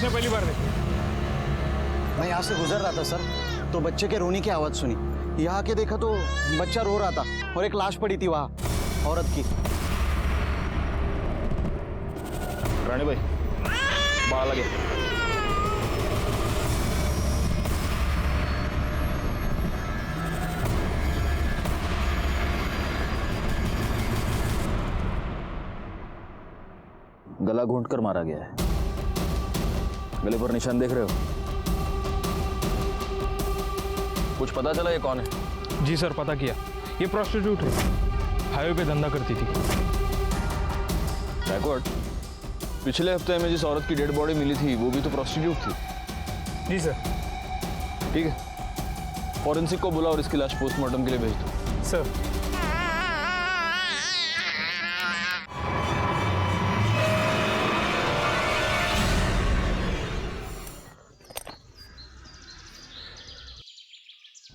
किसने पहली बार देखी? मैं यहाँ से गुजर रहा था सर, तो बच्चे के रोने की आवाज़ सुनी। यहाँ आके देखा तो बच्चा रो रहा था और एक लाश पड़ी थी वहाँ, औरत की। रानी भाई बाहर लगे। गला घूंट कर मारा गया है। गले पर निशान देख रहे हो? कुछ पता चला ये कौन है? जी सर, पता किया। ये प्रोस्टिट्यूट है, हाईवे पे धंधा करती थी। बैकवर्ड, पिछले हफ्ते में जिस औरत की डेड बॉडी मिली थी वो भी तो प्रोस्टिट्यूट थी। जी सर। ठीक है, फॉरेंसिक को बुला और इसकी लाश पोस्टमार्टम के लिए भेज दो। सर।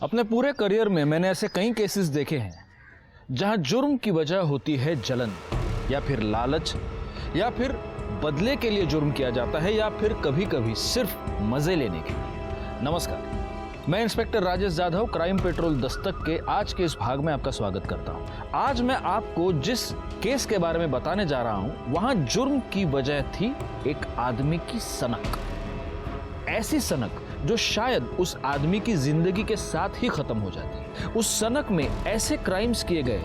अपने पूरे करियर में मैंने ऐसे कई केसेस देखे हैं जहां जुर्म की वजह होती है जलन, या फिर लालच, या फिर बदले के लिए जुर्म किया जाता है, या फिर कभी कभी सिर्फ मजे लेने के लिए। नमस्कार, मैं inspector Rajesh Jadhav, crime petrol Dastak के आज के इस भाग में आपका स्वागत करता हूं। आज मैं आपको जिस केस के बारे में बताने जा रहा हूं, वहां जुर्म की वजह थी एक आदमी की सनक। ऐसी सनक जो शायद उस आदमी की जिंदगी के साथ ही खत्म हो जाती है। उस सनक में ऐसे क्राइम्स किए गए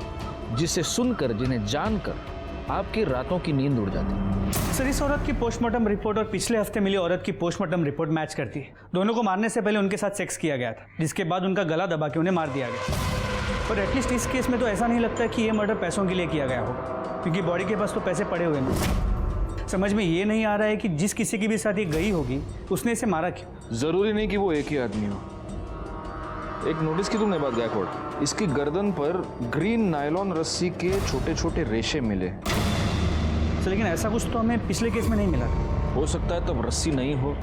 जिसे सुनकर, जिन्हें जानकर आपकी रातों की नींद उड़ जाती है। सर, इस औरत की पोस्टमार्टम रिपोर्ट और पिछले हफ्ते मिली औरत की पोस्टमार्टम रिपोर्ट मैच करती है। दोनों को मारने से पहले उनके साथ सेक्स किया गया था, जिसके बाद उनका गला दबा के उन्हें मार दिया गया। और एटलीस्ट इस केस में तो ऐसा नहीं लगता कि ये मर्डर पैसों के लिए किया गया हो, क्योंकि बॉडी के पास तो पैसे पड़े हुए हैं। समझ में ये नहीं आ रहा है कि जिस किसी की भी साथ ये गई होगी उसने इसे मारा क्यों। जरूरी नहीं कि वो एक ही आदमी हो। एक नोटिस की तुमने बात गायकवाड़, इसकी गर्दन पर ग्रीन नायलॉन रस्सी के छोटे छोटे रेशे मिले। सर, लेकिन ऐसा कुछ तो हमें पिछले केस में नहीं मिला। हो सकता है तब रस्सी नहीं हो।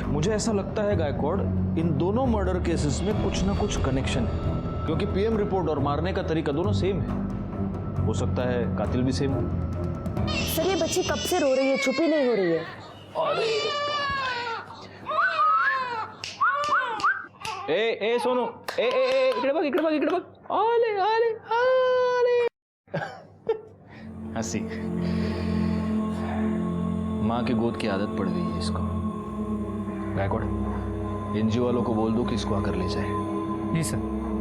मुझे ऐसा लगता है गायकवाड़, इन दोनों मर्डर केसेस में कुछ ना कुछ कनेक्शन है, क्योंकि पीएम रिपोर्ट और मारने का तरीका दोनों सेम है। हो सकता है कातिल भी सेम हो। सर, ये बच्ची कब से रो रही है, चुप ही नहीं हो रही है। ए सोनू, ए इकडे बघ, इकडे बघ, इकडे बघ। आले आले आले। हंसी। माँ की गोद की आदत पड़ गई है इसको। गायकवाड़, एनजीओ वालों को बोल दो कि इसको आकर ले जाए। जी सर,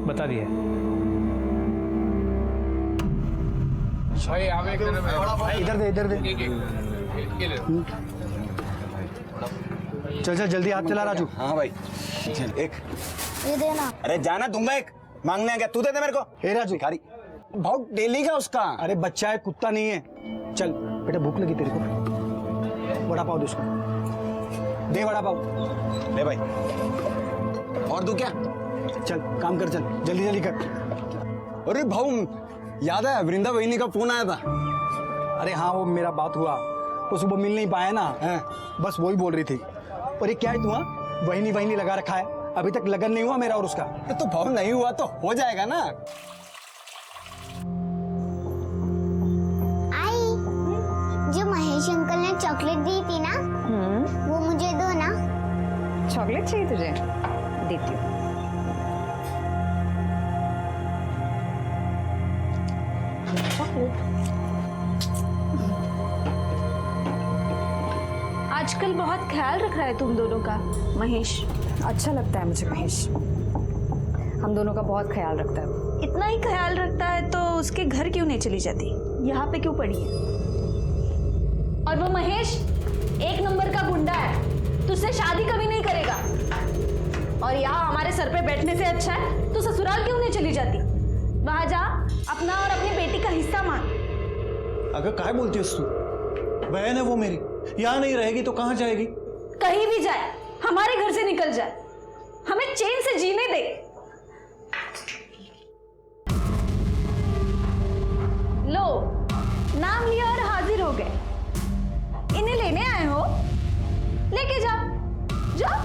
बता दिया। इधर दे, इधर दे। चल चल जल्दी, हाथ चला राजू। हाँ भाई, चल एक। ये देना। अरे जाना दूंगा, एक मांगने आ गया, तू दे दे मेरे को। हे राजू, भिखारी बहुत डेली का उसका। अरे बच्चा है, कुत्ता नहीं है। चल बेटा, भूख लगी तेरे को, वड़ा पाव दे उसको। दे वड़ा पाव। ले भाई, और तू क्या? चल काम कर, चल जल्दी जल्दी कर। अरे भाऊ, याद है वृंदा वहिनी का फोन आया था? अरे हाँ, वो मेरा बात हुआ, वो सुबह मिल नहीं पाया ना, बस वही बोल रही थी। और ये क्या है, तू वहिनी वहिनी लगा रखा है, अभी तक लगन नहीं हुआ मेरा और उसका। तो भाऊ नहीं हुआ तो हो जाएगा ना। आई, जो महेश अंकल ने चॉकलेट दी थी ना, वो मुझे दो ना। चॉकलेट चाहिए तुझे? देती हूँ। आजकल बहुत ख्याल रख रहा है तुम दोनों का महेश। अच्छा लगता है मुझे महेश, हम दोनों का बहुत ख्याल रखता है। इतना ही ख्याल रखता है तो उसके घर क्यों नहीं चली जाती, यहाँ पे क्यों पड़ी है? और वो महेश एक नंबर का गुंडा है, तुझसे शादी कभी नहीं करेगा। और यहाँ हमारे सर पे बैठने से अच्छा है तो ससुराल क्यों नहीं चली जाती? वहां जा, अपना और अपनी बेटी का हिस्सा मांग। अगर काय बोलती है तू? बहन है वो मेरी, यहाँ नहीं रहेगी तो कहाँ जाएगी? कहीं भी जाए, हमारे घर से निकल जाए, हमें चैन से जीने दे। लो, नाम लिया और हाजिर हो गए। इन्हें लेने आए हो, लेके जाओ, जाओ।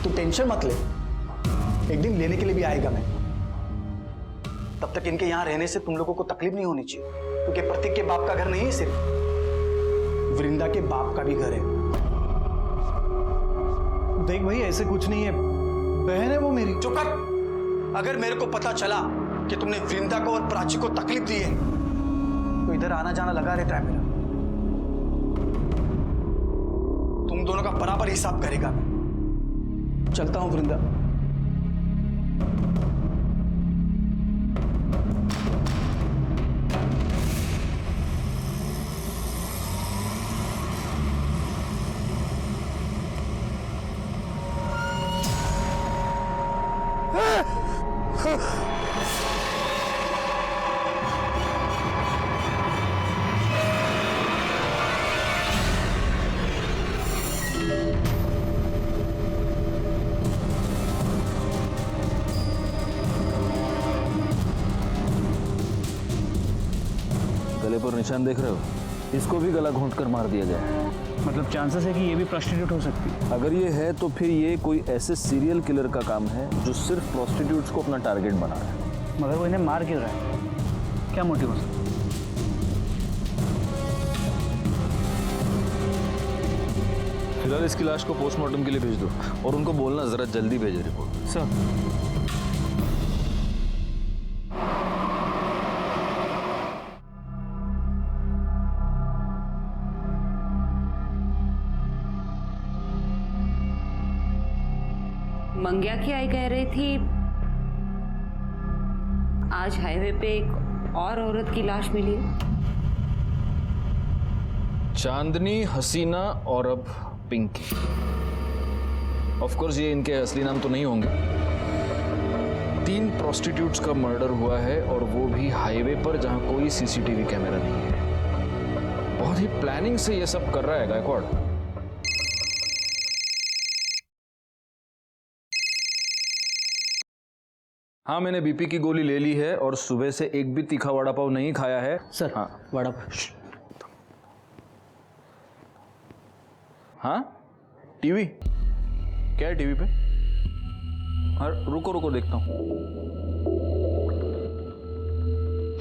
तू टेंशन मत ले, एक दिन लेने के लिए भी आएगा मैं। तब तक इनके यहाँ रहने से तुम लोगों को तकलीफ नहीं होनी चाहिए, क्योंकि प्रतीक के बाप का घर नहीं है, सिर्फ वृंदा के बाप का भी घर है। देख भाई, ऐसे कुछ नहीं है, बहन है वो मेरी। चुप कर। अगर मेरे को पता चला कि तुमने वृंदा को और प्राची को तकलीफ दी है तो इधर आना जाना लगा रहता है मेरा। तुम दोनों का बराबर हिसाब करेगा। चलता हूं वृंदा। गले पर निशान देख रहे हो? इसको भी गला घोंट कर मार दिया गया है। मतलब चांसेस है कि ये भी प्रोस्टिट्यूट हो सकती है। अगर ये है तो फिर ये कोई ऐसे सीरियल किलर का काम है जो सिर्फ प्रोस्टिट्यूट्स को अपना टारगेट बना रहा है। मगर वो इन्हें मार क्यों रहा है? क्या मोटिव हो सकता है? फिलहाल इसकी लाश को पोस्टमार्टम के लिए भेज दो और उनको बोलना जरा जल्दी भेजे रिपोर्ट। सर, मंग्या की आई कह रही थी आज हाईवे पे एक और औरत की लाश मिली है। चांदनी, हसीना और अब पिंकी। ऑफ कोर्स ये इनके असली नाम तो नहीं होंगे। 3 प्रोस्टिट्यूट्स का मर्डर हुआ है और वो भी हाईवे पर जहां कोई सीसीटीवी कैमरा नहीं है। बहुत ही प्लानिंग से ये सब कर रहा है गायकवाड़। हाँ, मैंने बीपी की गोली ले ली है और सुबह से एक भी तीखा वड़ा पाव नहीं खाया है। सर, हाँ वड़ा। हाँ, टीवी क्या है टीवी पे? हाँ, रुको रुको देखता हूँ।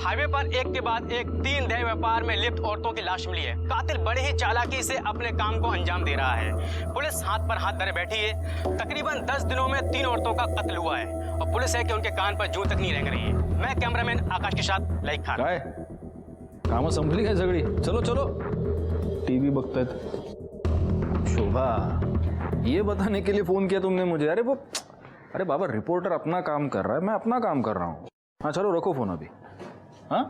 हाईवे पर एक के बाद एक 3 देह व्यापार में लिप्त औरतों की लाश मिली है। कातिल बड़े ही चालाकी से अपने काम को अंजाम दे रहा है। पुलिस हाथ पर हाथ धरे बैठी है। तकरीबन 10 दिनों में 3 औरतों का कत्ल हुआ है और पुलिस है कि उनके कान पर जूं तक नहीं रेंग रही है। मैं कैमरामैन आकाश के साथ लाइक खान। काय काम संभली काय सगळी? चलो चलो, टीवी बघतायत। शोभा, ये बताने के लिए फोन किया तुमने मुझे? अरे बाबा, रिपोर्टर अपना काम कर रहा है, मैं अपना काम कर रहा हूँ। हाँ चलो, रखो फोन अभी। हाँ,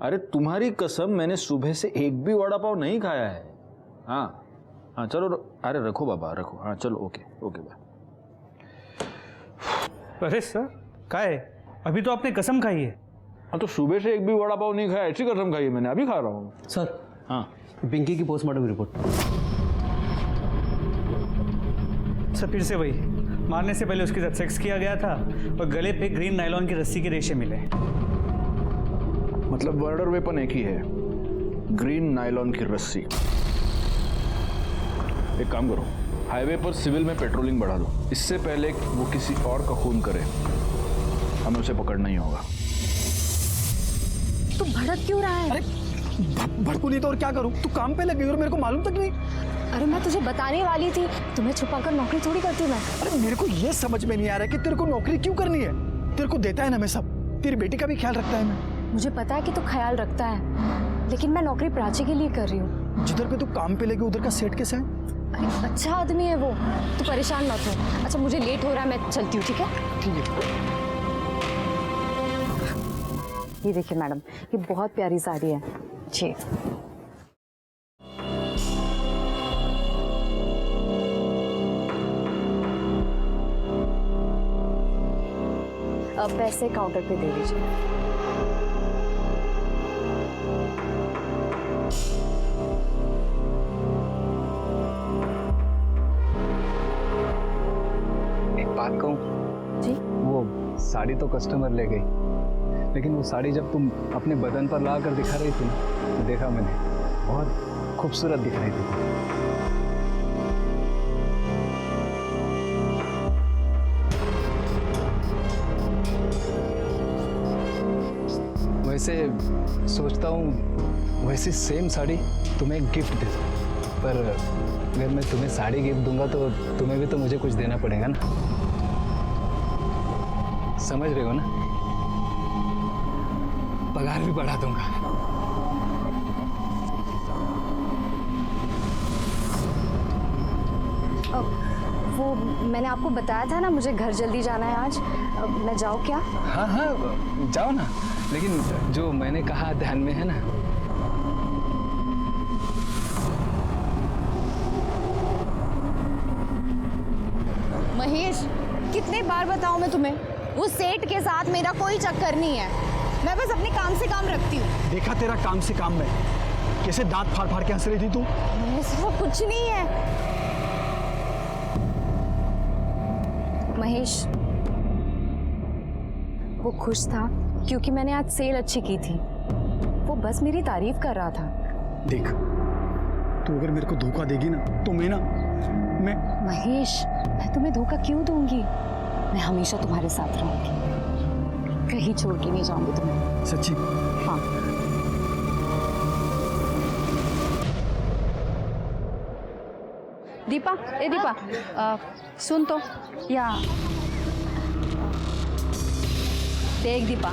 अरे तुम्हारी कसम, मैंने सुबह से एक भी वड़ा पाव नहीं खाया है। हाँ हाँ चलो, अरे रखो बाबा, रखो। हाँ चलो, ओके ओके बाय। अरे सर, क्या है? अभी तो आपने कसम खाई है। हाँ, तो सुबह से एक भी वड़ा पाव नहीं खाया, ऐसी कसम खाई है मैंने, अभी खा रहा हूँ। सर, हाँ, पिंकी की पोस्टमार्टम रिपोर्ट। सर, फिर से वही, मारने से पहले उसके साथ सेक्स किया गया था और गले पे ग्रीन नायलॉन की रस्सी के रेशे मिले। मतलब मर्डर वेपन एक ही है, ग्रीन नायलॉन की रस्सी। एक काम करो, हाईवे पर सिविल में पेट्रोलिंग बढ़ा दो। इससे पहले वो किसी और का खून करे, हमें उसे पकड़ना ही होगा। तू भड़क क्यों रहा है? अरे भड़कू नहीं तो और क्या करूं? तू काम पे लग गई और मेरे को मालूम तक नहीं। अरे मैं तुझे बताने वाली थी, तुम्हें छुपाकर नौकरी थोड़ी करती हूँ मैं। अरे मेरे को ये समझ में नहीं आ रहा कि तेरे को नौकरी क्यों करनी है। तेरे को देता है ना मैं सब, तेरी बेटी का भी ख्याल रखता है मैं। मुझे पता है कि तू ख्याल रखता है, लेकिन मैं नौकरी प्राची के लिए कर रही हूँ। जिधर पे तू काम पे लगी उधर का सेट कैसा है? अरे अच्छा आदमी है वो, तू परेशान मत हो। अच्छा, मुझे लेट हो रहा है, मैं चलती हूँ, ठीक है? ठीक है। ये देखिए मैडम, ये बहुत प्यारी साड़ी है जी। अब पैसे काउंटर पे दे दीजिए। एक बात कहूँ जी? वो साड़ी तो कस्टमर ले गई, लेकिन वो साड़ी जब तुम अपने बदन पर ला कर दिखा रही थी ना, तो देखा मैंने, बहुत खूबसूरत दिख रही थी। वैसे सोचता हूँ वैसी सेम साड़ी तुम्हें एक गिफ्ट दे दूँ, पर अगर मैं तुम्हें साड़ी गिफ्ट दूंगा तो तुम्हें भी तो मुझे कुछ देना पड़ेगा ना, समझ रहे हो ना? पगार भी बढ़ा दूंगा। वो मैंने आपको बताया था ना, मुझे घर जल्दी जाना है आज। मैं जाऊँ क्या? हाँ हाँ जाओ ना, लेकिन जो मैंने कहा ध्यान में है ना? महेश, कितने बार बताऊं मैं तुम्हें, उस सेठ के साथ मेरा कोई चक्कर नहीं है। मैं बस अपने काम से काम रखती हूँ। देखा तेरा काम से काम में कैसे दांत फाड़ फाड़ के हंस रही थी तू। वो कुछ नहीं है महेश। वो खुश था क्योंकि मैंने आज सेल अच्छी की थी। वो बस मेरी तारीफ कर रहा था। देख, तू अगर मेरे को धोखा देगी ना तो मैं महेश, मैं तुम्हें धोखा क्यों दूंगी? मैं हमेशा तुम्हारे साथ रहूंगी, कहीं छोड़ के नहीं जाऊंगी तुम्हें। सच्ची? हाँ। दीपा, ए दीपा, सुन तो, या देख दीपा,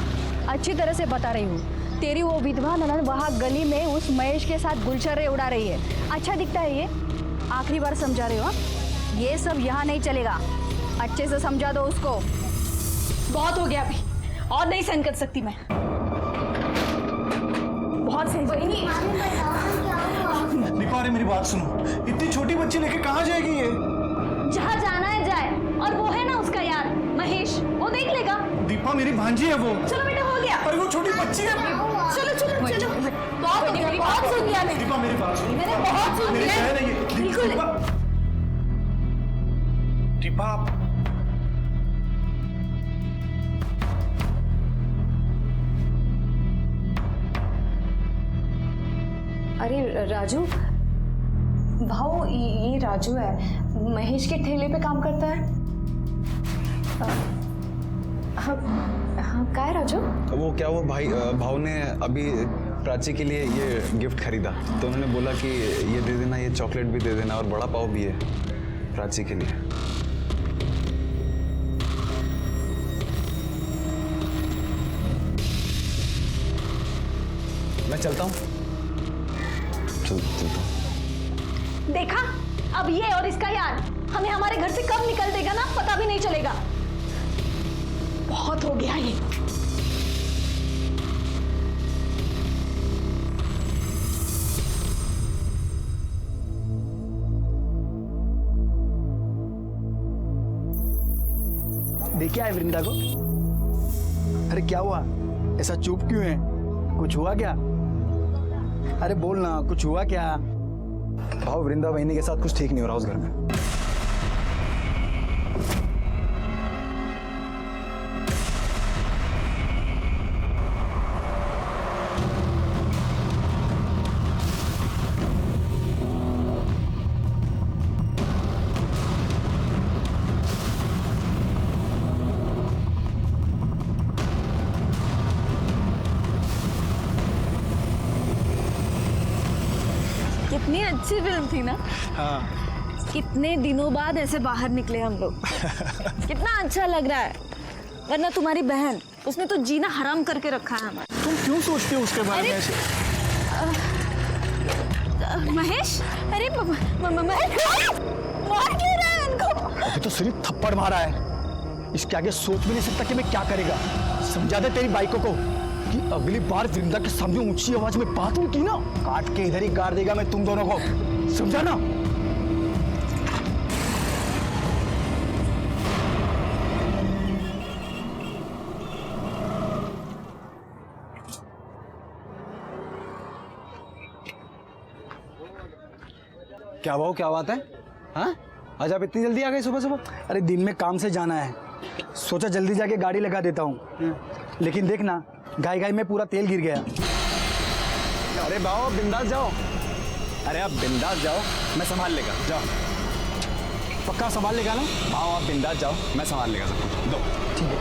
अच्छी तरह से बता रही हूँ, तेरी वो विधवा ननद वहाँ गली में उस महेश के साथ गुलछर्रे उड़ा रही है। अच्छा दिखता है ये? आखिरी बार समझा रही हो? ये सब यहाँ नहीं चलेगा, अच्छे से समझा दो उसको। बहुत हो गया अभी, और नहीं सहन कर सकती मैं। बहुत सही। दीपा, अरे मेरी बात सुनो, इतनी छोटी बच्ची लेके कहाँ जाएगी ये? जहाँ जाना है जाए, और वो है ना उसका यार महेश, वो देख लेगा। दीपा मेरी भांजी है वो। चलो बेटा, हो गया। अरे वो छोटी बच्ची है। चलो चलो चलो, बहुत हो गया, बहुत सुन लिया मैंने। दीपा मेरी बात सुनो, मैंने बहुत सुन मेरी लिया। बहन है ये। बिल्कुल। दीपा अरे राजू, भाऊ, ये राजू है, महेश के ठेले पे काम करता है। हाँ हाँ, क्या है राजू? वो क्या, वो भाव ने अभी प्राची के लिए ये गिफ्ट खरीदा, तो उन्होंने बोला कि ये दे देना, ये चॉकलेट भी दे देना और बड़ा पाव भी है प्राची के लिए। मैं चलता हूँ। चलता हूँ। देखा, अब ये और इसका यार हमें हमारे घर से कब निकल देगा ना, पता भी नहीं चलेगा। बहुत हो गया ये। देखा है वृंदा को? अरे क्या हुआ, ऐसा चुप क्यों है? कुछ हुआ क्या? अरे बोल ना, कुछ हुआ क्या? भाव, वृंदा बहनी के साथ कुछ ठीक नहीं हो रहा उस घर में। कितनी अच्छी फिल्म थी ना। हाँ। कितने दिनों बाद ऐसे बाहर निकले हम लोग। कितना अच्छा लग रहा है। वरना तुम्हारी बहन, उसने तो जीना हराम करके रखा है हमारा। तुम क्यों सोचते हो उसके बारे में ऐसे? महेश, अरे महेश, मार क्यों रहा है इनको? अभी तो सिर्फ थप्पड़ मारा है, इसके आगे सोच भी नहीं सकता कि मैं क्या करेगा। समझा दे तेरी बाइकों को कि अगली बार वृंदा के सामने ऊंची आवाज में बात हुई की ना, काट के इधर ही गाड़ देगा मैं तुम दोनों को, समझा ना? क्या भाव, क्या बात है? हाँ, आज आप इतनी जल्दी आ गए सुबह सुबह? अरे दिन में काम से जाना है, सोचा जल्दी जाके गाड़ी लगा देता हूँ, लेकिन देखना गाय गाय में पूरा तेल गिर गया। अरे भाव, बिंदास जाओ। अरे आप बिंदास जाओ, मैं संभाल लेगा। जाओ। पक्का संभाल लेगा ना? भाव आप बिंदास जाओ, मैं संभाल लेगा सब कुछ। दो। ठीक है।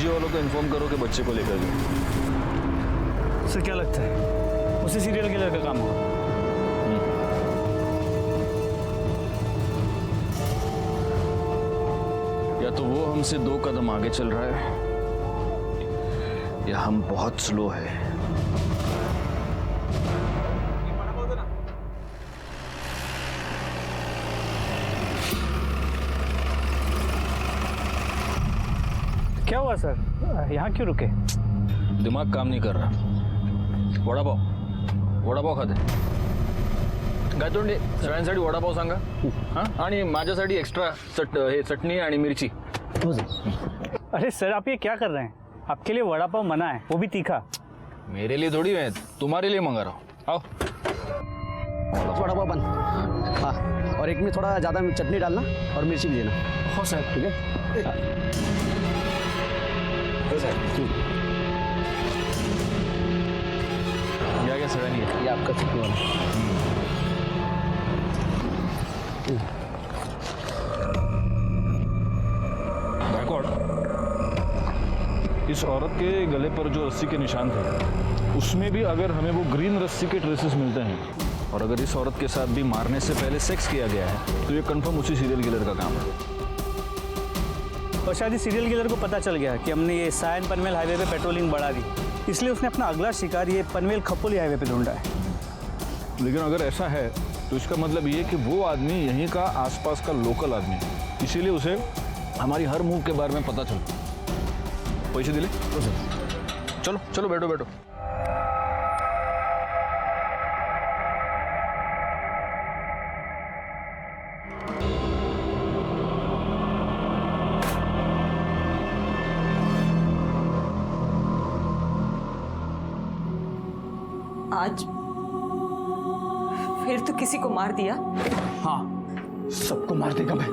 एनजीओ वालों को इन्फॉर्म करो कि बच्चे को लेकर जाओ। सर क्या लगता है उसी सीरियल किलर का काम होगा? या तो वो हमसे 2 कदम आगे चल रहा है या हम बहुत स्लो है। क्या हुआ सर, यहाँ क्यों रुके? दिमाग काम नहीं कर रहा। वडापाव खाते गायतोंडे सगळ्यांसाठी वडापाव सांगा हां, आणि माझ्यासाठी एक्स्ट्रा चटणी आणि मिरची। अरे सर आप ये क्या कर रहे हैं? आपके लिए वड़ा पाव मना है, वो भी तीखा। मेरे लिए थोड़ी है, तुम्हारे लिए मंगा रहा हूँ। आओ वड़ा पाव बन। हाँ, और एक में थोड़ा ज़्यादा चटनी डालना और मिर्ची भी देना। हो साहब। ठीक है। या क्या सगळ्यांनी घे। ये आपका चटनी वाला। गायकवाड़, इस औरत के गले पर जो रस्सी के निशान थे उसमें भी अगर हमें वो ग्रीन रस्सी के ट्रेसेस मिलते हैं और अगर इस औरत के साथ भी मारने से पहले सेक्स किया गया है तो ये कंफर्म उसी सीरियल किलर का काम है। और शायद इस सीरियल किलर को पता चल गया कि हमने ये सायन पनवेल हाईवे पे पेट्रोलिंग बढ़ा दी, इसलिए उसने अपना अगला शिकार ये पनवेल खपोली हाईवे पे ढूंढा है। लेकिन अगर ऐसा है तो इसका मतलब ये कि वो आदमी यहीं का आसपास का लोकल आदमी है, इसीलिए उसे हमारी हर मूव के बारे में पता चलता। पैसे दिले? चलो चलो बैठो बैठो। आज फिर तो किसी को मार दिया? हाँ, सबको मार देगा मैं,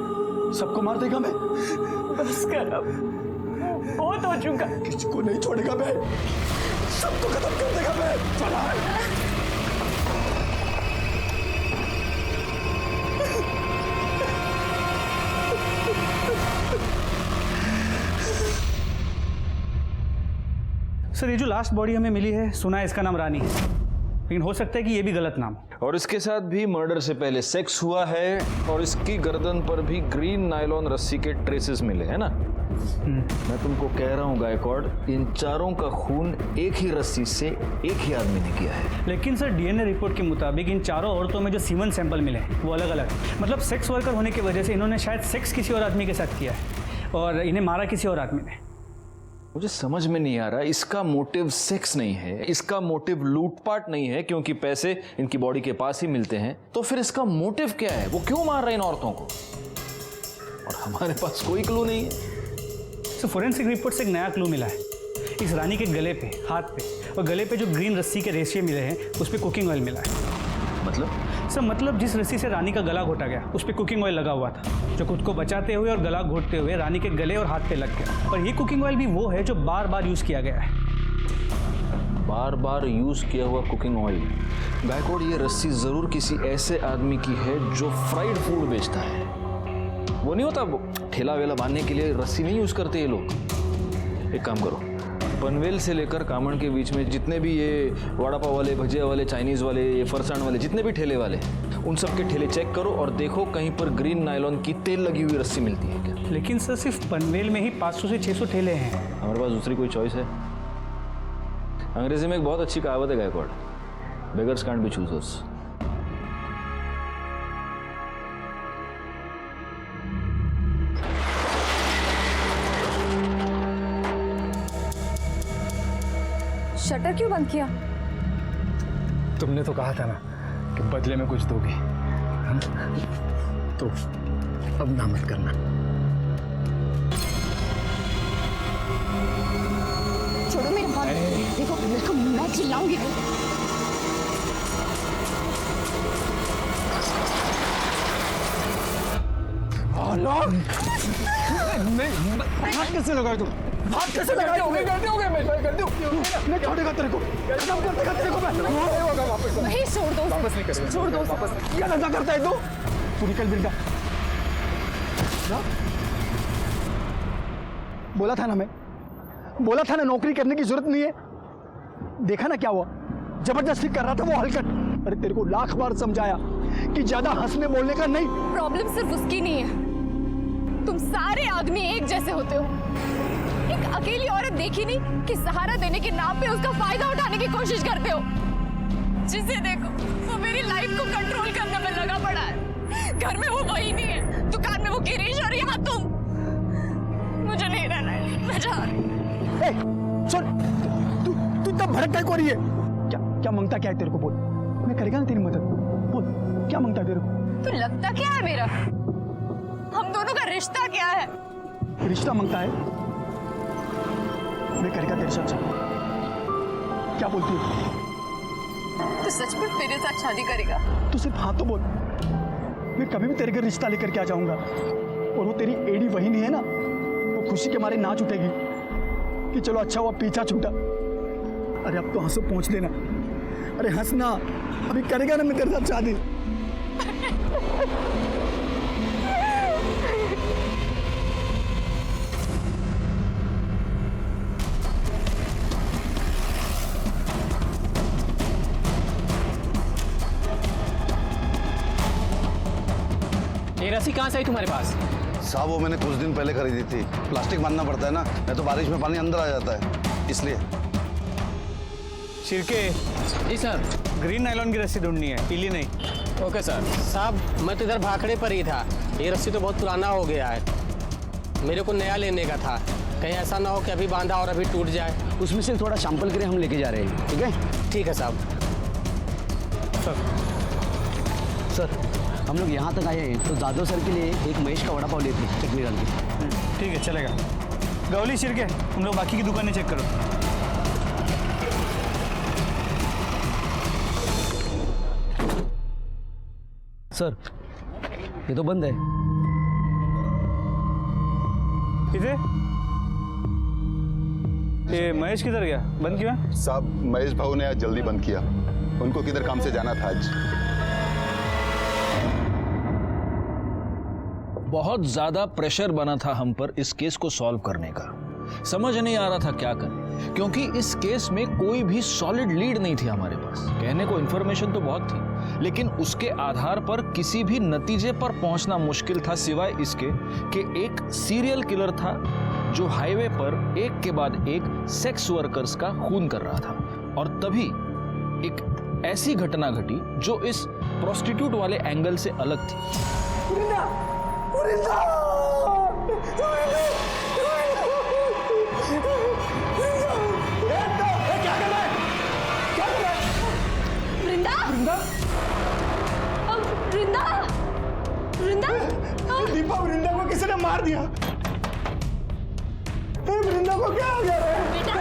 सबको मार देगा मैं। बस कर अब, बहुत हो चुका। किसी को नहीं छोड़ेगा मैं, सबको खत्म कर देगा मैं। चला। सर ये जो लास्ट बॉडी हमें मिली है, सुना है इसका नाम रानी है, लेकिन हो सकता है कि ये भी गलत नाम हो। और इसके साथ भी मर्डर से पहले सेक्स हुआ है और इसकी गर्दन पर भी ग्रीन नायलॉन रस्सी के ट्रेसेस मिले हैं ना। मैं तुमको कह रहा हूँ गायकवाड़, इन चारों का खून एक ही रस्सी से एक ही आदमी ने किया है। लेकिन सर डीएनए रिपोर्ट के मुताबिक इन चारों औरतों में जो सीमन सैंपल मिले हैं वो अलग अलग है। मतलब सेक्स वर्कर होने की वजह से इन्होंने शायद सेक्स किसी और आदमी के साथ किया है और इन्हें मारा किसी और आदमी ने। मुझे समझ में नहीं आ रहा, इसका मोटिव सेक्स नहीं है, इसका मोटिव लूटपाट नहीं है क्योंकि पैसे इनकी बॉडी के पास ही मिलते हैं, तो फिर इसका मोटिव क्या है? वो क्यों मार रहा है इन औरतों को? और हमारे पास कोई क्लू नहीं है। तो फोरेंसिक रिपोर्ट से एक नया क्लू मिला है। इस रानी के गले पे, हाथ पे और गले पे जो ग्रीन रस्सी के रेशे मिले हैं उस पर कुकिंग ऑयल मिला है। मतलब जिस रस्सी से रानी का गला घोटा गया उस पर कुकिंग ऑयल लगा हुआ था, जो खुद को बचाते हुए और गला घोटते हुए रानी के गले और हाथ पे लग गया। और ये कुकिंग ऑयल भी वो है जो बार बार यूज किया गया है। बार बार यूज किया हुआ कुकिंग ऑयल। गायकवाड़, ये रस्सी जरूर किसी ऐसे आदमी की है जो फ्राइड फूड बेचता है। वो नहीं होता, वो ठेला वेला बांधने के लिए रस्सी नहीं यूज करते ये लोग। एक काम करो, पनवेल से लेकर कामण के बीच में जितने भी ये वड़ा पाव वाले, भजिया वाले, चाइनीज वाले, ये फरसाण वाले, जितने भी ठेले वाले, उन सब के ठेले चेक करो और देखो कहीं पर ग्रीन नायलॉन की तेल लगी हुई रस्सी मिलती है क्या। लेकिन सर सिर्फ पनवेल में ही 500 से 600 ठेले हैं। हमारे पास दूसरी कोई चॉइस है? अंग्रेजी में एक बहुत अच्छी कहावत है Gaikwad, beggars can't be choosers. Shutter क्यों बंद किया? तुमने तो कहा था ना कि बदले में कुछ दोगे, तो अब ना मत करना। छोड़ो मेरे हाथ, देखो मैं चिल्लाऊंगी। हाथ कैसे लगाए तुम? हाथ कैसे लगाए? गलती हो गई, मैं छोड़ेगा तेरे को, खत्म कर देगा तेरे को मैं। नहीं, छोड़ दो, वापस नहीं करेगा, छोड़ दो। वापस नहीं। क्या धंधा करता है तू निकल बिरदा। बोला था ना मैं, बोला था ना नौकरी करने की जरूरत नहीं है। देखा ना क्या हुआ, जबरदस्ती कर रहा था वो हरकत। अरे तेरे को लाख बार समझाया कि ज्यादा हंसने बोलने का नहीं। प्रॉब्लम सिर्फ उसकी नहीं है, तुम सारे आदमी एक जैसे होते हो। एक अकेली औरत देखी नहीं कि सहारा देने के नाम पे उसका फायदा उठाने की कोशिश करते हो। जिसे देखो वो मेरी लाइफ को कंट्रोल करने में लगा पड़ा है। घर में वो वही नहीं है, दुकान में वो गिरीश और यहाँ तुम। मुझे नहीं रहना है, मैं जा रही हूँ। सुन, तू इतना भड़क काय को रही है? क्या मांगता क्या है तेरे को? बोल, मैं करेगा ना तेरी मदद। बोल, क्या मांगता है तेरे को? तो लगता क्या है मेरा? हम दोनों का रिश्ता क्या है? रिश्ता मांगता है? मैं करेगा तेरे साथ शादी। क्या बोलती है? तो सचमुच मेरे साथ शादी करेगा? तू सिर्फ हाँ तो बोल, मैं कभी भी तेरे घर रिश्ता लेकर के आ जाऊंगा। और वो तेरी एडी वही नहीं है ना, वो खुशी के मारे नाच उठेगी कि चलो अच्छा हुआ पीछा छूटा। अरे अब तो हंसो पहुंच देना। अरे हंसना, अभी करेगा ना मैं तेरे साथ शादी। ये रस्सी कहाँ से आई तुम्हारे पास? साहब वो मैंने कुछ दिन पहले खरीदी थी। प्लास्टिक बांधना पड़ता है ना, नहीं तो बारिश में पानी अंदर आ जाता है, इसलिए। शिरके, जी सर। ग्रीन नायलॉन की रस्सी ढूंढनी है, पीली नहीं। Okay sir. साहब मैं तो इधर भाखड़े पर ही था, ये रस्सी तो बहुत पुराना हो गया है, मेरे को नया लेने का था। कहीं ऐसा ना हो कि अभी बांधा और अभी टूट जाए। उसमें से थोड़ा सैंपल के लिए हम लेके जा रहे हैं, ठीक है? ठीक है साहब। सर, हम लोग यहाँ तक आए हैं तो जादव सर के लिए एक महेश का वड़ा पाव लेते हैं, चटनी डाल के। ठीक है, चलेगा। गौली, शिरके, तुम लोग बाकी की दुकानें चेक करो। सर, ये तो बंद है। किधर? ये महेश किधर गया? बंद क्यों है? साहब महेश भाऊ ने आज जल्दी बंद किया, उनको किधर काम से जाना था आज। बहुत ज्यादा प्रेशर बना था हम पर इस केस को सॉल्व करने का। समझ नहीं आ रहा था क्या करें, क्योंकि इस केस में कोई भी सॉलिड लीड नहीं थी हमारे पास। कहने को इंफॉर्मेशन तो बहुत थी, लेकिन उसके आधार पर किसी भी नतीजे पर पहुंचना मुश्किल था, सिवाय इसके कि एक सीरियल किलर था जो हाईवे पर एक के बाद एक सेक्स वर्कर्स का खून कर रहा था। और तभी एक ऐसी घटना घटी जो इस प्रोस्टिट्यूट वाले एंगल से अलग थी। वृंदा? वृंदा? वृंदा? दीपा, वृंदा को किसी ने मार दिया। वृंदा को क्या हो गया? बेटा,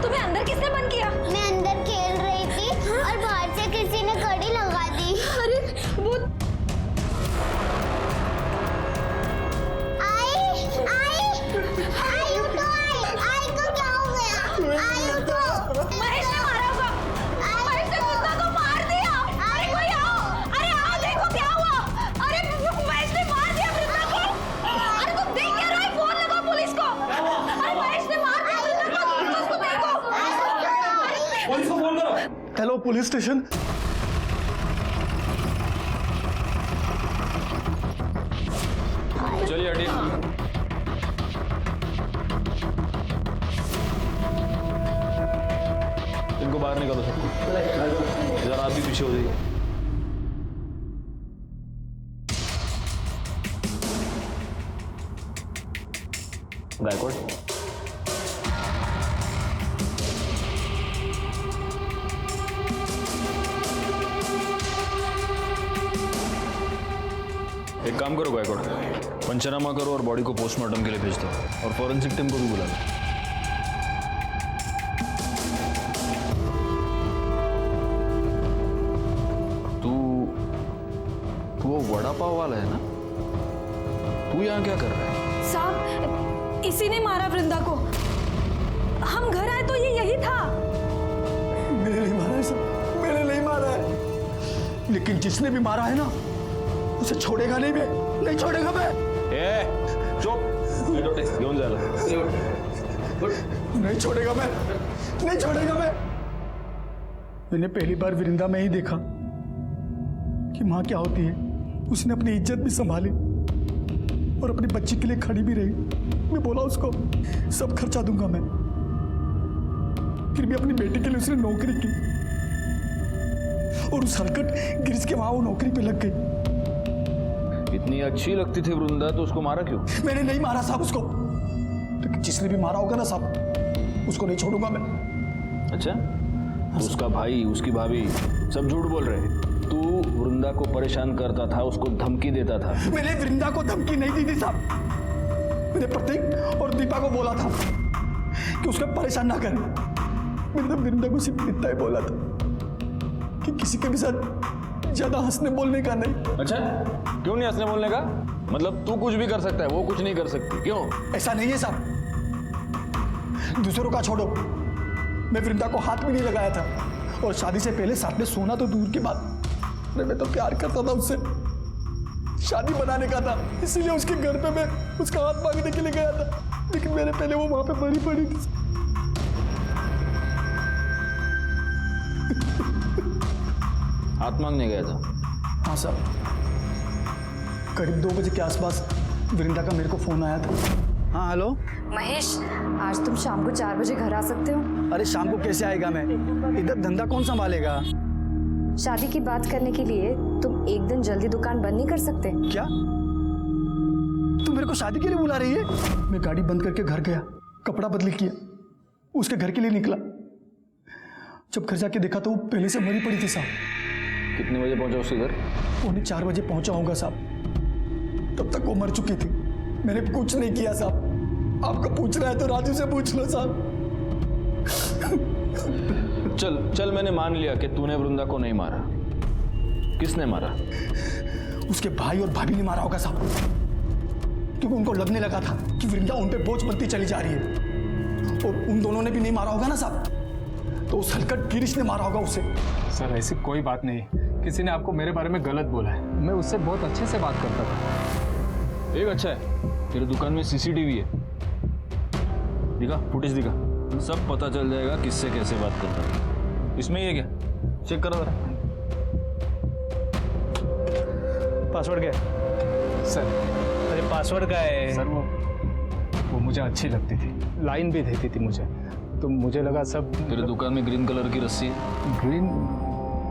तुम्हें अंदर किसने बंद किया? मैं अंदर खेल रही थी और बाहर से किसी ने कड़ी लगा दी। अरे वो आई को क्या हो गया? आई उठो। महेश ने मारा होगा। महेश ने वृंदा को मार दिया। अरे कोई आओ, अरे आओ, देखो क्या हुआ। अरे महेश ने मार दिया वृंदा को। अरे तुम देख क्या रहे हो? फोन लगाओ पुलिस को। अरे महेश ने मार दिया वृंदा को, उसको देखो। पुलिस को फोन करो। Hello police station. चलिए हटिए। इनको बाहर निकालो सबको। इधर आप भी पीछे हो जाइए। गायकवाड़, एक काम करो गायकवाड़, पंचनामा करो और बॉडी को पोस्टमार्टम के लिए भेज दो, और फॉरेंसिक टीम को भी बुला लो। वो वड़ा पाव वाला है ना? तू यहाँ क्या कर रहा है? साहब, इसी ने मारा वृंदा को। हम घर आए तो ये यही था। मैंने नहीं मारा है सर, मैंने नहीं मारा है। लेकिन जिसने भी मारा है ना, उसे छोड़ेगा नहीं मैं, नहीं छोड़ेगा मैं। चुप, घेऊन जायला। नहीं छोड़ेगा मैं, नहीं छोड़ेगा मैं। मैंने पहली बार वृंदा में ही देखा कि माँ क्या होती है। उसने अपनी इज्जत भी संभाली और अपनी बच्ची के लिए खड़ी भी रही। मैं बोला उसको सब खर्चा दूंगा मैं, फिर भी अपनी बेटी के लिए उसने नौकरी की और उस हरकत गिरिश के वहां वो नौकरी पे लग गई। इतनी अच्छी लगती थी वृंदा तो उसको मारा क्यों? मैंने नहीं मारा साहब उसको, तो जिसने भी मारा होगा ना साहब उसको नहीं छोड़ूंगा मैं। अच्छा, तो उसका भाई, उसकी भाभी सब झूठ बोल रहे हैं। तू वृंदा को परेशान करता था, उसको धमकी देता था। मैंने वृंदा को धमकी नहीं दी थी साहब। मैंने प्रतीक और दीपा को बोला था कि उसको परेशान ना करें। मैंने तो वृंदा को सिर्फ इतना ही बोला था कि किसी के भी साथ ज्यादा हंसने बोलने का नहीं। अच्छा, क्यों नहीं हंसने बोलने का? मतलब तू कुछ भी कर सकता है, वो कुछ नहीं कर सकती, क्यों? ऐसा नहीं है साहब, दूसरों का छोड़ो, मैं वृंदा को हाथ भी नहीं लगाया था और शादी से पहले साथ में सोना तो दूर की बात, मैं तो प्यार करता था उससे। शादी बनाने का था, इसीलिए उसके घर पे मैं उसका हाथ मांगने के लिए गया था, लेकिन मेरे पहले वो वहां पे मरी पड़ी थी। हाथ मांगने गया था? हाँ साहब, करीब 2 बजे के आसपास वृंदा का मेरे को फोन आया था। हाँ हेलो महेश, आज तुम शाम को 4 बजे घर आ सकते हो? अरे शाम को कैसे आएगा मैं, इधर धंधा कौन संभालेगा? शादी की बात करने के लिए तुम एक दिन जल्दी दुकान बंद नहीं कर सकते? क्या तू मेरे को शादी के लिए बुला रही है? मैं गाड़ी बंद करके घर गया, कपड़ा बदली किया, उसके घर के लिए निकला। जब घर जाके देखा तो वो पहले से मरी पड़ी थी साहब। कितने बजे पहुंचा उसके घर? 4:45 बजे पहुंचा होगा साहब, तब तक वो मर चुकी थी। मैंने कुछ नहीं किया साहब, आपको पूछना है तो राजू से पूछ लो साहब। चल चल, मैंने मान लिया कि तूने वृंदा को नहीं मारा। किसने मारा? उसके भाई और भाभी ने मारा होगा साहब, क्योंकि उनको लगने लगा था कि वृंदा उन पे बोझ बनती चली जा रही है, और उन दोनों ने भी नहीं मारा होगा ना साहब, तो उस हलकट गिरीश ने मारा होगा उसे। सर ऐसी कोई बात नहीं, किसी ने आपको मेरे बारे में गलत बोला है। मैं उससे बहुत अच्छे से बात करता था। एक अच्छा है, तेरे दुकान में सीसीटीवी है, दिखा, फुटेज दिखा, सब पता चल जाएगा किससे कैसे बात करता है। इसमें ही है क्या? चेक करो जरा। पासवर्ड क्या है? सर अरे पासवर्ड क्या है? सर वो मुझे अच्छी लगती थी, लाइन भी देती थी मुझे, तो मुझे लगा सब। तेरे दुकान में ग्रीन कलर की रस्सी है? ग्रीन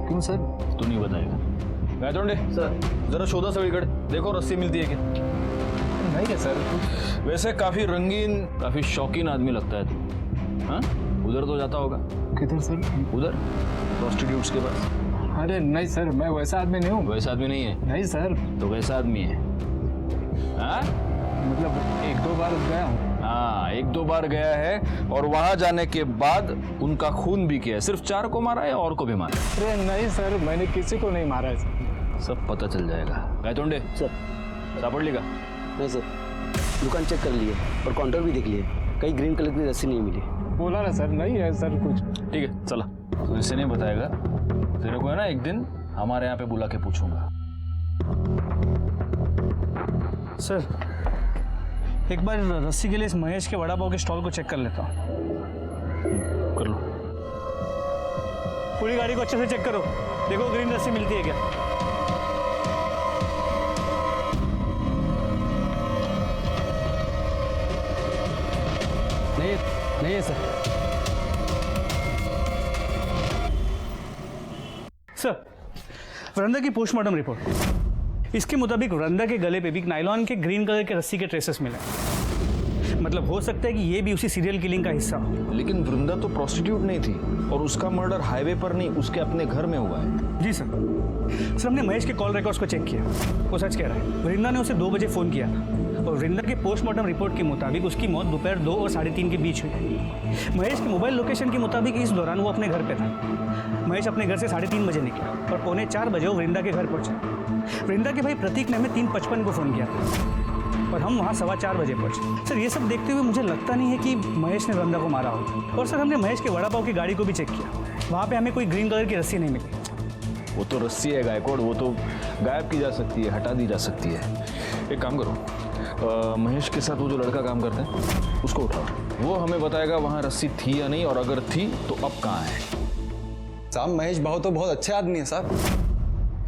क्यों सर? तू नहीं बताएगा। गायतोंडे सर, जरा शोधा सगळीकडे, देखो रस्सी मिलती है क्या? नहीं है सर। वैसे काफी रंगीन, काफी शौकीन आदमी लगता है तू। हाँ, उधर तो जाता होगा। किधर सर? उधर प्रोस्टिट्यूट्स के पास। अरे नहीं सर, मैं वैसा आदमी नहीं हूँ। वैसा आदमी नहीं है? नहीं सर। तो कैसा आदमी है? हाँ, मतलब 1-2 बार गया हूँ। हाँ, 1-2 बार गया है, और वहां जाने के बाद उनका खून भी किया है। सिर्फ 4 को मारा है और को भी मारा? अरे नहीं सर, मैंने किसी को नहीं मारा है। सब पता चल जाएगा। गायतोंडे सर, सापड़ लेगा? नहीं सर, दुकान चेक कर लिए और काउंटर भी देख लिए, कहीं ग्रीन कलर की रस्सी नहीं मिली। बोला ना सर, नहीं है सर कुछ। ठीक है, चला। तो इसे नहीं बताएगा, तेरे को है ना एक दिन हमारे यहाँ पे बुला के पूछूंगा। सर, एक बार रस्सी के लिए इस महेश के वड़ा पाव के स्टॉल को चेक कर लेता हूँ। कर लो। पूरी गाड़ी को अच्छे से चेक करो, देखो ग्रीन रस्सी मिलती है क्या। नहीं है सर। सर, वृंदा की पोस्टमार्टम रिपोर्ट, इसके मुताबिक वृंदा के गले पे भी नायलॉन के ग्रीन कलर के रस्सी के ट्रेसेस मिले। मतलब हो सकता है कि ये भी उसी सीरियल किलिंग का हिस्सा हो। लेकिन वृंदा तो प्रोस्टिट्यूट नहीं थी, और उसका मर्डर हाईवे पर नहीं, उसके अपने घर में हुआ है। जी सर। सर, हमने महेश के कॉल रिकॉर्ड्स को चेक किया, वो सच कह रहा है। वृंदा ने उसे 2 बजे फ़ोन किया था, और वृंदा के पोस्टमार्टम रिपोर्ट के मुताबिक उसकी मौत दोपहर 2 और 3:30 के बीच हुई। महेश के मोबाइल लोकेशन के मुताबिक इस दौरान वो अपने घर पे था। महेश अपने घर से 3:30 बजे निकला और 3:45 बजे वो वृंदा के घर पहुंचा। वृंदा के भाई प्रतीक ने हमें 3:55 को फ़ोन किया था, और हम वहाँ 4:15 बजे पहुंचे। सर, ये सब देखते हुए मुझे लगता नहीं है कि महेश ने वृंदा को मारा हो। और सर, हमने महेश के वड़ा पाव की गाड़ी को भी चेक किया, वहाँ पे हमें कोई ग्रीन कलर की रस्सी नहीं मिली। वो तो रस्सी है गायकोड, वो तो गायब की जा सकती है, हटा दी जा सकती है। एक काम करो, महेश के साथ वो जो लड़का काम करता है उसको उठाओ, वो हमें बताएगा वहां रस्सी थी या नहीं, और अगर थी तो अब कहाँ है। साहब महेश भाव तो बहुत अच्छे आदमी है साहब,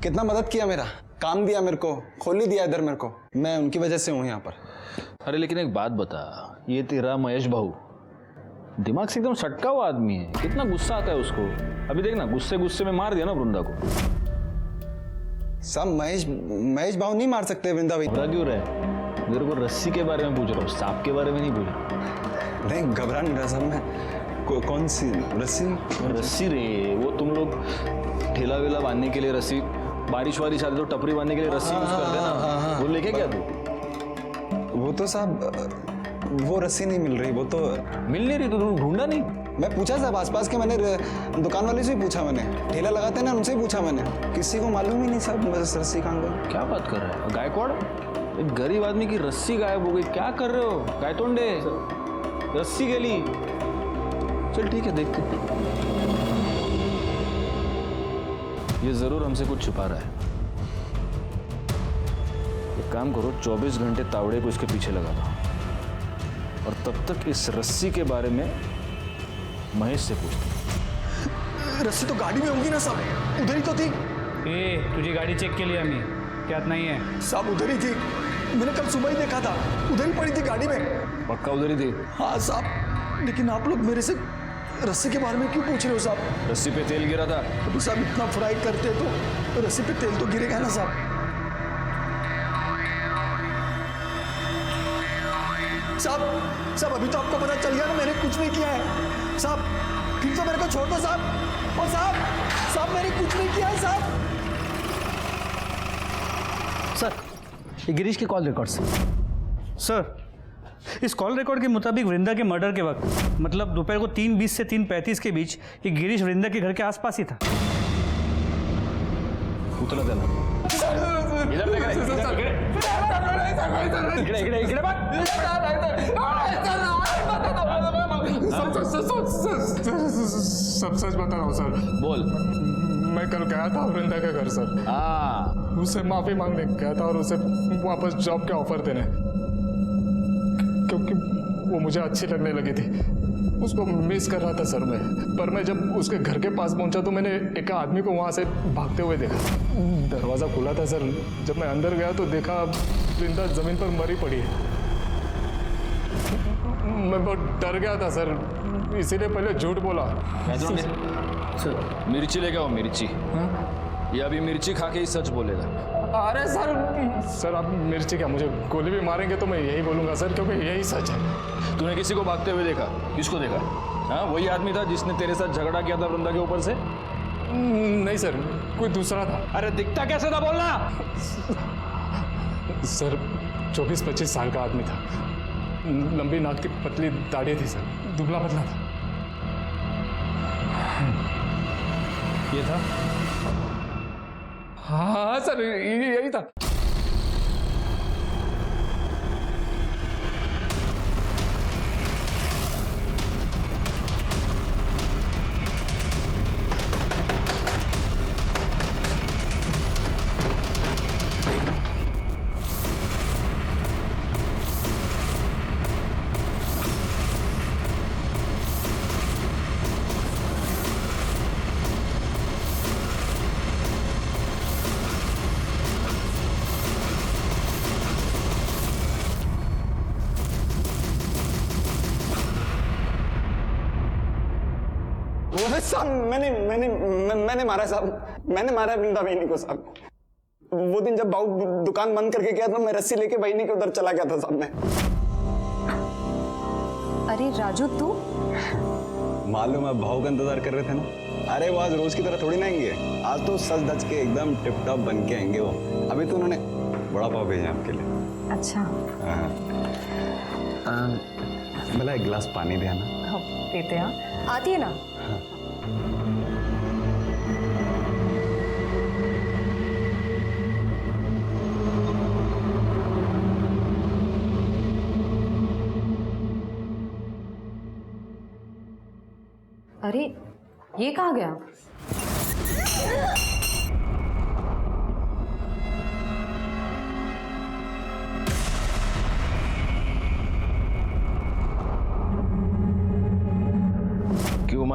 कितना मदद किया, मेरा काम दिया, मेरे को खोल ही दिया इधर मेरे को, मैं उनकी वजह से हूँ यहाँ पर। अरे लेकिन एक बात बता, ये तेरा महेश भाऊ दिमाग से एकदम सटका हुआ आदमी है, कितना गुस्सा आता है उसको। अभी देखना, गुस्से गुस्से में मार दिया ना वृंदा को। साहब महेश भाव नहीं मार सकते वृंदा भाई। घबरा क्यों रहे? मेरे को रस्सी के बारे में पूछ रहा हूँ, सांप के बारे में नहीं पूछ रहा। नहीं घबरा नहीं रहा साहब मैं। कौन सी रस्सी? रस्सी रे, वो तुम लोग ठेला वेला बांधने के लिए रस्सी, बारिश वारिश आती तो टपरी बांधने के लिए रस्सी यूज करते ना, वो लेके क्या तू? वो तो साहब वो रस्सी नहीं मिल रही, वो तो मिल नहीं रही, तो तुम ढूंढा नहीं? मैं पूछा साहब आसपास के, मैंने दुकान वाले से ही पूछा, मैंने ठेला लगाते हैं ना उनसे ही पूछा मैंने, किसी को मालूम ही नहीं साहब बस रस्सी कहाँ गई। क्या बात कर रहा है गायकवाड़? एक गरीब आदमी की रस्सी गायब हो गई, क्या कर रहे हो गायतोंडे? रस्सी गली। चल ठीक है, देखते। ये जरूर हमसे कुछ छुपा रहा है। एक काम करो, 24 घंटे तावड़े को इसके पीछे लगा दो, और तब तक इस रस्सी के बारे में महेश से पूछते। रस्सी तो गाड़ी में होंगी ना साहब, उधर ही तो थी। तुझी गाड़ी चेक के लिए हमें क्या नहीं है साहब? उधर ही थी, मैंने कल सुबह ही देखा था, उधर ही पड़ी थी गाड़ी में। पक्का उधर ही थी? हाँ साहब, लेकिन आप लोग मेरे से रस्सी के बारे में क्यों पूछ रहे हो साहब? रस्सी पे तेल गिरा था। अभी साहब इतना फ्राई करते तो रस्सी पे तेल तो गिरेगा ना साहब। साहब अभी तो आपको पता चल गया ना मैंने कुछ नहीं किया है साहब, फिर तो मेरे को छोड़ दो साहब। और साहब मैंने कुछ नहीं किया है साहब। सर, ये गिरीश के कॉल रिकॉर्ड्स। सर, इस कॉल रिकॉर्ड के मुताबिक वृंदा के मर्डर के वक्त, मतलब दोपहर को 3:20 से 3:35 के बीच, ये गिरीश वृंदा के घर के आसपास ही था। उतला देना। इधर देख रहे, इकडे बात। सब सच बता रहा हूँ सर। बोल। मैं कल गया था वृंदा के घर सर। उससे माफी मांगने गया था और उसे वापस जॉब के ऑफर देने, क्योंकि वो मुझे अच्छी लगने लगी थी। उसको मिस कर रहा था सर मैं, पर मैं जब उसके घर के पास पहुंचा तो मैंने एक आदमी को वहां से भागते हुए देखा। दरवाजा खुला था सर, जब मैं अंदर गया तो देखा वृंदा जमीन पर मरी पड़ी है। मैं बहुत डर गया था सर, इसीलिए पहले झूठ बोला। मिर्ची लेके आओ, मिर्ची। ये अभी मिर्ची खा के ही सच बोलेगा। अरे सर आप मिर्ची क्या, मुझे गोली भी मारेंगे तो मैं यही बोलूंगा सर, क्योंकि यही सच है। तूने किसी को भागते हुए देखा? किसको देखा? हाँ, वही आदमी था जिसने तेरे साथ झगड़ा किया था वृंदा के ऊपर से? नहीं सर, कोई दूसरा था। अरे दिखता कैसे था बोलना? सर 24-25 साल का आदमी था, लंबी नाक की पतली दाढ़ी थी सर, दुबला पतला था। ये था? हाँ सर, यही था। साहब मैंने मारा साहब, मैंने मारा वृंदा बहनी को साहब। वो दिन जब बाबू दुकान बंद करके गया था, मैं रस्सी लेके बहनी के उधर चला गया था साहब मैं। अरे राजू तू? मालूम है, भाव का इंतजार कर रहे थे ना। अरे वो आज रोज की तरह थोड़ी ना आएंगे, आज तो सज धज के एकदम टिप टॉप बन के आएंगे वो। अभी तो उन्होंने बड़ा पाव भेजा आपके लिए। अच्छा। भला एक गिलास पानी दे ना। हाँ, देते हैं, आती है ना। अरे ये कहाँ गया?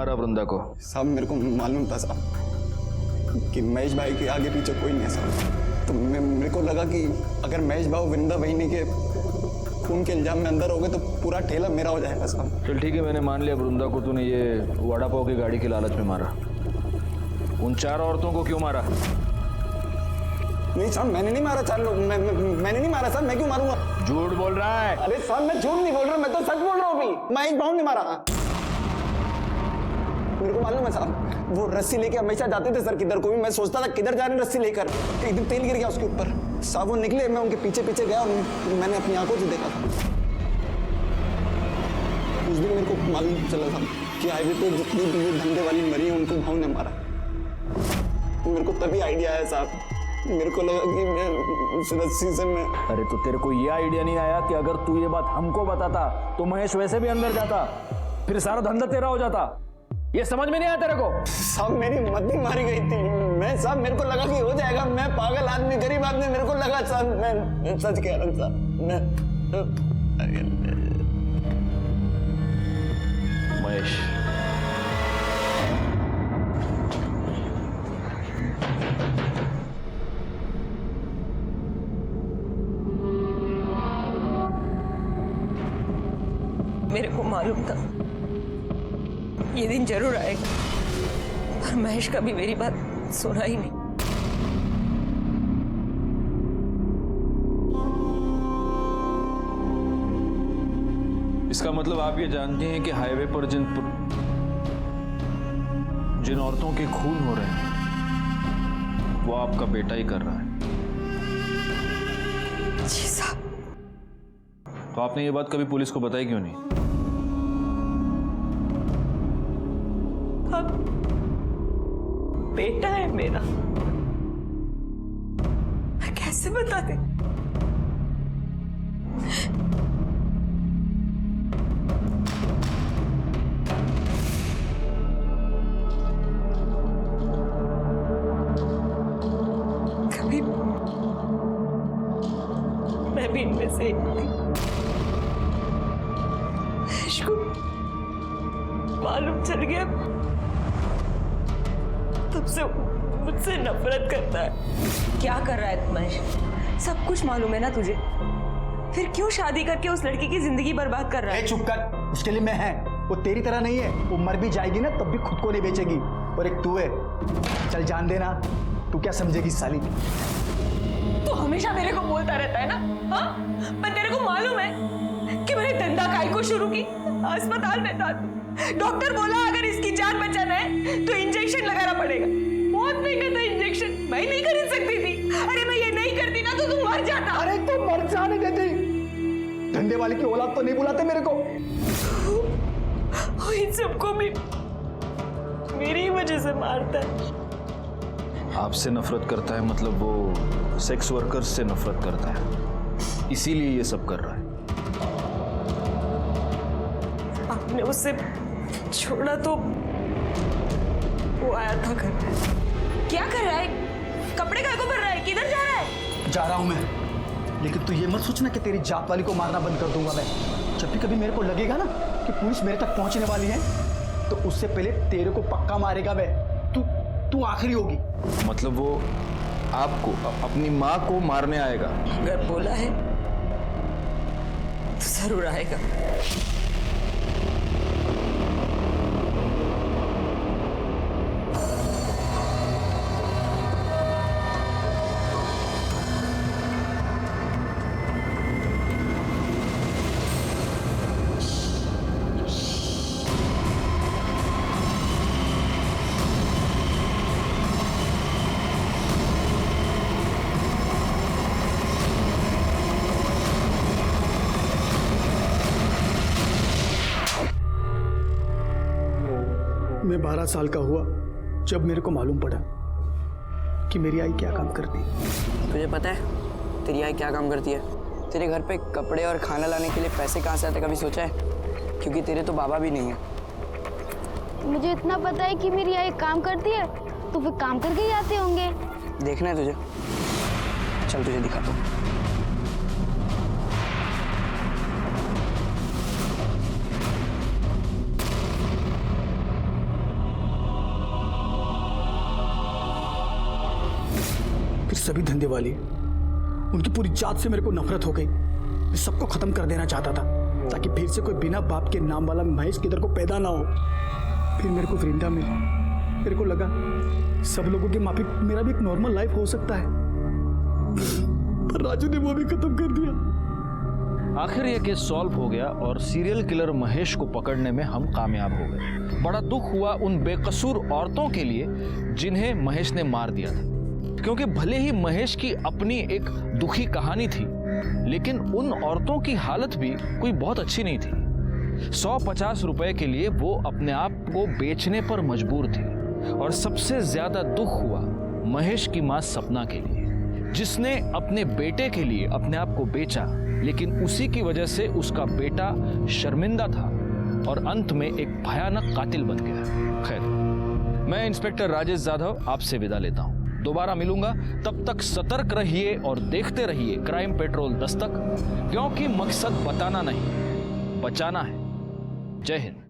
मारा वृंदा को? साहब मेरे को मालूम था साहब कि महेश भाई के आगे पीछे कोई नहीं है साहब। तो मेरे को लगा कि अगर महेश भाई वृंदा बहिनी के खून के इल्जाम में अंदर हो गए तो पूरा ठेला मेरा हो जाएगा साहब। चल ठीक है, मैंने मान लिया वृंदा को तूने ये वड़ा पाव की गाड़ी के लालच में मारा। उन 4 औरतों को क्यों मारा? नहीं साहब, मैंने नहीं मारा 4 लोग। मैंने नहीं मारा साहब, मैं क्यों मारूंगा? झूठ बोल रहा है। अरे साहब मैं झूठ नहीं बोल रहा, मैं तो सच बोल रहा हूँ अभी। महेश भाव ने मारा। मेरे को मालूम है साहब, वो रस्सी लेके हमेशा जाते थे सर किधर को भी। मैं सोचता था किधर जा रहे हैं रस्सी लेकर, एक दिन तेल गिर गया उसके ऊपर। साहब वो निकले, मैं उनके पीछे पीछे गया और मैंने अपनी आंखों से देखा था। उस दिन मेरे को मालूम चला था कि हाईवे पे जितनी भी धंधे वाली मरी है उनको भाव ने मारा। मेरे को तभी आइडिया आया साहब, मेरे को लगा कि मैं उस रस्सी से मैं। अरे तो तेरे को ये आइडिया नहीं आया कि अगर तू ये बात हमको बताता तो महेश वैसे भी अंदर जाता, फिर सारा धंधा तेरा हो जाता? ये समझ में नहीं आया तेरे को? साहब मेरी मद्दी मारी गई थी। मैं साहब मेरे को लगा कि हो जाएगा। मैं पागल आदमी, गरीब आदमी, मेरे को लगा साहब, मैं सच कह रहा हूँ साहब। महेश, मेरे को मालूम था ये दिन जरूर आएगा, पर महेश कभी मेरी बात सुना ही नहीं। इसका मतलब आप ये जानते हैं कि हाईवे पर जिन औरतों के खून हो रहे हैं वो आपका बेटा ही कर रहा है। जी साहब। तो आपने ये बात कभी पुलिस को बताई क्यों नहीं? अब बेटा है मेरा, मैं कैसे बता दे? कभी मैं भी इनमें से एक थी। इसको मालूम चल गया, तब से मुझसे नफरत करता है। क्या कर रहा है महेश? सब कुछ मालूम है ना तुझे, फिर क्यों शादी करके उस लड़की की जिंदगी बर्बाद कर रहा है? चुप कर, उसके लिए मैं है, वो तेरी तरह नहीं है। वो मर भी जाएगी ना तब भी खुद को नहीं बेचेगी, और एक तू है। चल जान देना, तू क्या समझेगी साली? तू हमेशा मेरे को बोलता रहता है ना, हाँ? पर तेरे को मालूम है कि मैंने धंधा काय को शुरू की? अस्पताल में था, डॉक्टर बोला अगर इसकी जान बचाना है तो इंजेक्शन लगाना पड़ेगा। बहुत महंगा था इंजेक्शन, मैं नहीं खरीद सकती थी। अरे मैं ये नहीं करती ना तो तुम मर जाता। अरे तो मर जाने देती, धंधे वाले की औलाद तो नहीं बुलाते मेरे को। इन सबको भी मेरी वजह से मारता है। आपसे नफरत करता है मतलब वो सेक्स वर्कर्स से नफरत करता है, इसीलिए ये सब कर रहा है। आपने उससे छोड़ा तो वो आया था घर पे। क्या कर रहा है? कपड़े काय को भर रहा है? किधर जा रहा है? जा रहा हूं मैं, लेकिन तू ये मत सोचना कि तेरी जात वाली को मारना बंद कर दूंगा मैं। जब भी कभी मेरे को लगेगा ना कि पुलिस मेरे तक पहुंचने वाली है तो उससे पहले तेरे को पक्का मारेगा मैं। तू आखिरी होगी। मतलब वो आपको, अपनी माँ को मारने आएगा? अगर बोला है तो जरूर आएगा। मैं 12 साल का हुआ जब मेरे को मालूम पड़ा कि मेरी आई क्या काम करती है। तुझे पता है तेरी आई क्या काम करती है? तेरे घर पे कपड़े और खाना लाने के लिए पैसे कहाँ से आते, कभी सोचा है? क्योंकि तेरे तो बाबा भी नहीं है। मुझे इतना पता है कि मेरी आई काम करती है, तो फिर काम करके ही आते होंगे। देखना है तुझे? चल तुझे दिखाता हूँ। सभी धंधे वाली है। उनकी पूरी जात से मेरे को नफरत हो गई। मैं सबको खत्म कर देना चाहता था ताकि फिर से कोई बिना बाप के नाम वाला महेश किधर को पैदा ना हो। फिर मेरे को वृंदा मिली। मेरे को लगा सब लोगों के माफी मेरा भी एक नॉर्मल लाइफ हो सकता है, पर राजू ने वो भी खत्म कर दिया। आखिर यह केस सॉल्व हो गया और सीरियल किलर महेश को पकड़ने में हम कामयाब हो गए। बड़ा दुख हुआ उन बेकसूर औरतों के लिए जिन्हें महेश ने मार दिया था, क्योंकि भले ही महेश की अपनी एक दुखी कहानी थी, लेकिन उन औरतों की हालत भी कोई बहुत अच्छी नहीं थी। 150 रुपए के लिए वो अपने आप को बेचने पर मजबूर थी। और सबसे ज्यादा दुख हुआ महेश की मां सपना के लिए, जिसने अपने बेटे के लिए अपने आप को बेचा, लेकिन उसी की वजह से उसका बेटा शर्मिंदा था और अंत में एक भयानक कातिल बन गया। खैर, मैं इंस्पेक्टर राजेश जाधव आपसे विदा लेता हूं। दोबारा मिलूंगा, तब तक सतर्क रहिए और देखते रहिए क्राइम पेट्रोल दस्तक, क्योंकि मकसद बताना नहीं, बचाना है। जय हिंद।